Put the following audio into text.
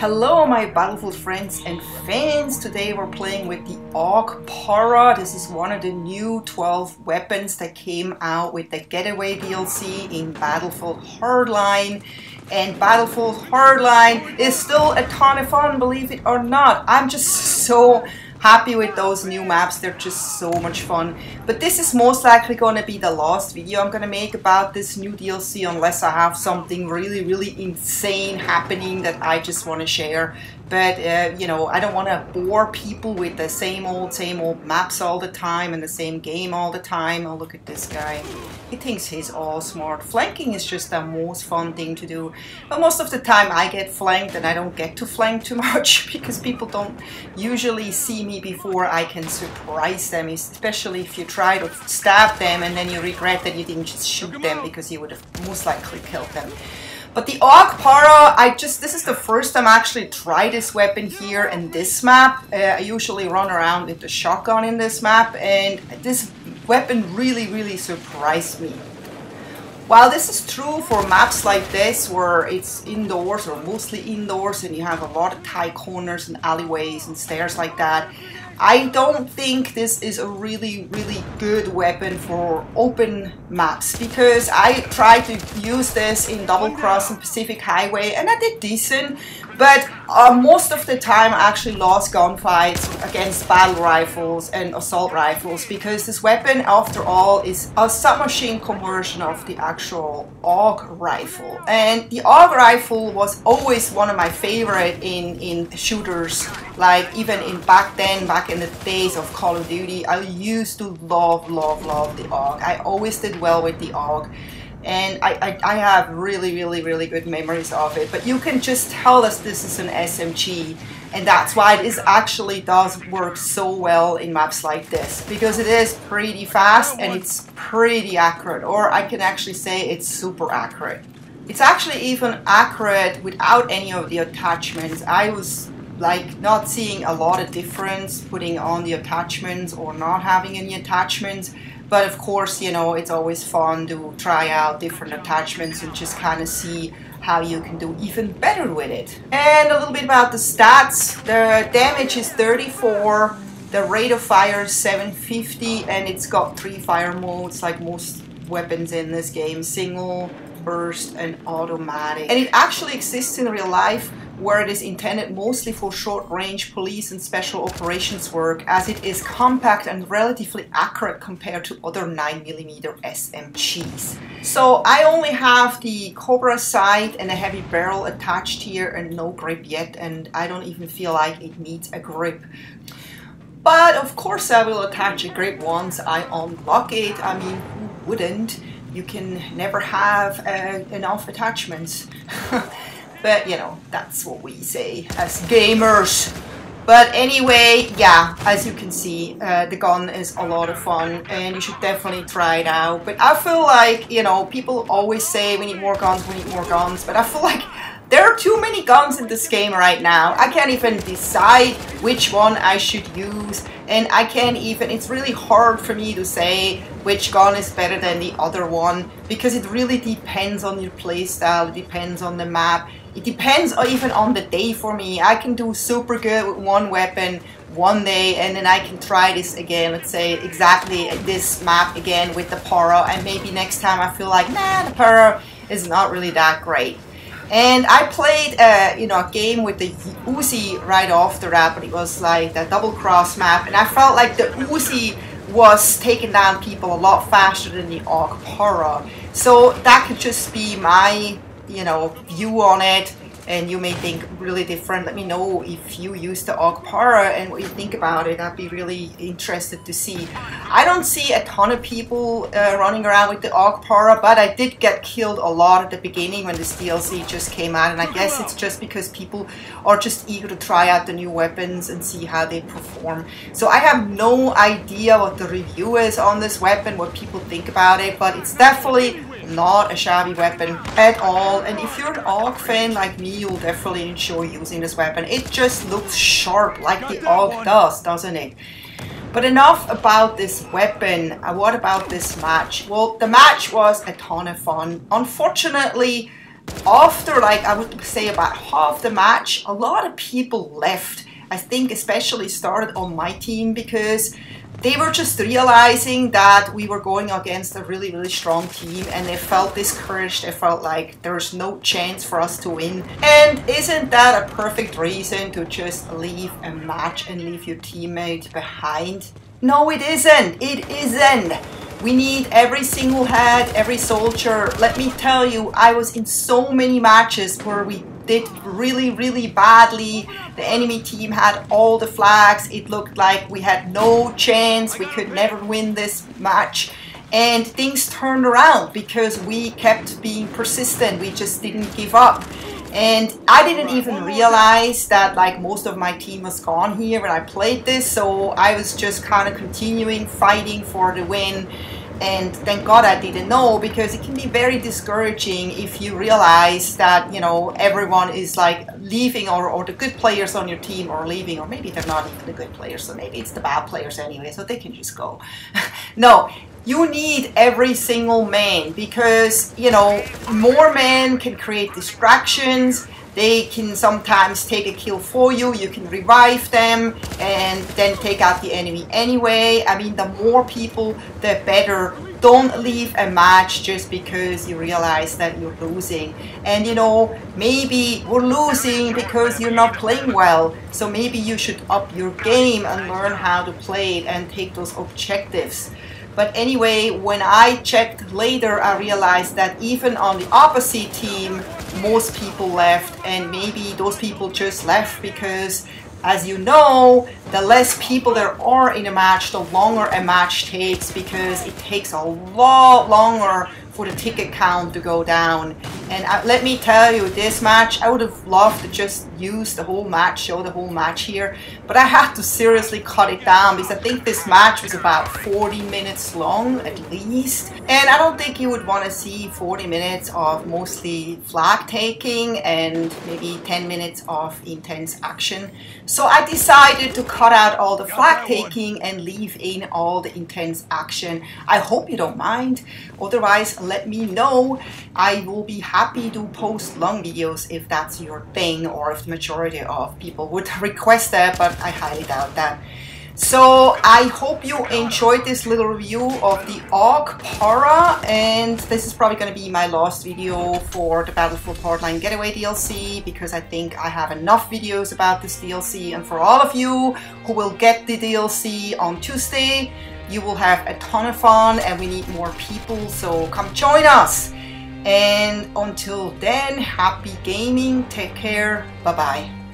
Hello my Battlefield friends and fans. Today we're playing with the AUG Para. This is one of the new 12 weapons that came out with the Getaway DLC in Battlefield Hardline. And Battlefield Hardline is still a ton of fun, believe it or not. I'm just so happy with those new maps. They're just so much fun. But this is most likely going to be the last video I'm going to make about this new DLC unless I have something really insane happening that I just want to share. But you know, I don't want to bore people with the same old maps all the time and the same game all the time. Oh, look at this guy. He thinks he's all smart. Flanking is just the most fun thing to do. But most of the time I get flanked and I don't get to flank too much because people don't usually see me before I can surprise them, especially if you try to stab them and then you regret that you didn't just shoot them because you would have most likely killed them. But the AUG Para, this is the first time I actually try this weapon here in this map. I usually run around with the shotgun in this map, and this weapon really surprised me. While this is true for maps like this, where it's indoors or mostly indoors and you have a lot of tight corners and alleyways and stairs like that, I don't think this is a really good weapon for open maps, because I tried to use this in Double Cross and Pacific Highway and I did decent, but most of the time I actually lost gunfights against battle rifles and assault rifles, because this weapon after all is a submachine conversion of the actual AUG rifle. And the AUG rifle was always one of my favorite in shooters, like even back in the days of Call of Duty. I used to love the AUG. I always did well with the AUG. And I have really good memories of it. But you can just tell that this is an SMG, and that's why this actually does work so well in maps like this, because it is pretty fast and it's pretty accurate, or I can actually say it's super accurate. It's actually even accurate without any of the attachments. I was like not seeing a lot of difference putting on the attachments or not having any attachments. But of course, you know, it's always fun to try out different attachments and just kind of see how you can do even better with it. And a little bit about the stats. The damage is 34, the rate of fire is 750, and it's got 3 fire modes like most weapons in this game: single, burst, and automatic. And it actually exists in real life, where it is intended mostly for short-range police and special operations work, as it is compact and relatively accurate compared to other 9mm SMGs. So I only have the Cobra sight and a heavy barrel attached here and no grip yet, and I don't even feel like it needs a grip. But of course I will attach a grip once I unlock it. I mean, who wouldn't? You can never have enough attachments. But you know, that's what we say as gamers. But anyway, yeah, as you can see, the gun is a lot of fun and you should definitely try it out. But I feel like, you know, people always say we need more guns, but I feel like there are too many guns in this game right now. I can't even decide which one I should use, and I can't even, it's really hard for me to say which gun is better than the other one, because it really depends on your playstyle, it depends on the map, it depends even on the day for me. I can do super good with one weapon one day, and then I can try this again, let's say exactly this map again with the Para, and maybe next time I feel like, nah, the Para is not really that great. And I played you know, a game with the Uzi right after that, but it was like the Double Cross map, and I felt like the Uzi was taking down people a lot faster than the AUG Para. So that could just be my, you know, view on it, and you may think really different. Let me know if you use the AUG Para and what you think about it. I'd be really interested to see. I don't see a ton of people running around with the AUG Para, but I did get killed a lot at the beginning when this DLC just came out, and I guess it's just because people are just eager to try out the new weapons and see how they perform. So I have no idea what the review is on this weapon, what people think about it, but it's definitely not a shabby weapon at all. And if you're an AUG fan like me, you'll definitely enjoy using this weapon. It just looks sharp like the AUG does, doesn't it? But enough about this weapon. What about this match? Well, the match was a ton of fun. Unfortunately, after, like, I would say about half the match, a lot of people left. I think especially started on my team because they were just realizing that we were going against a really, really strong team, and they felt discouraged. They felt like there's no chance for us to win. And isn't that a perfect reason to just leave a match and leave your teammate behind? No, it isn't. It isn't. We need every single head, every soldier. Let me tell you, I was in so many matches where we did really, really badly. The enemy team had all the flags. It looked like we had no chance. We could never win this match. And things turned around because we kept being persistent. We just didn't give up. And I didn't even realize that like most of my team was gone here when I played this. So I was just kind of continuing fighting for the win. And thank God I didn't know, because it can be very discouraging if you realize that, you know, everyone is like leaving, or the good players on your team are leaving, or maybe they're not even the good players, so maybe it's the bad players anyway, so they can just go. No, you need every single man, because, you know, more men can create distractions. They can sometimes take a kill for you. You can revive them and then take out the enemy anyway. I mean, the more people, the better. Don't leave a match just because you realize that you're losing. And you know, maybe we're losing because you're not playing well. So maybe you should up your game and learn how to play it and take those objectives. But anyway, when I checked later, I realized that even on the opposite team, most people left, and maybe those people just left because, as you know, the less people there are in a match, the longer a match takes, because it takes a lot longer for the ticket count to go down. And let me tell you, this match, I would have loved to just use the whole match, show the whole match here, but I had to seriously cut it down because I think this match was about 40 minutes long at least. And I don't think you would want to see 40 minutes of mostly flag taking and maybe 10 minutes of intense action. So I decided to cut out all the flag taking and leave in all the intense action. I hope you don't mind. Otherwise, let me know. I will be happy to post long videos if that's your thing, or if the majority of people would request that, but I highly doubt that. So I hope you enjoyed this little review of the AUG Para, and this is probably going to be my last video for the Battlefield Hardline Getaway DLC, because I think I have enough videos about this DLC. And for all of you who will get the DLC on Tuesday, you will have a ton of fun, and we need more people, so come join us. And until then, happy gaming, take care, bye bye.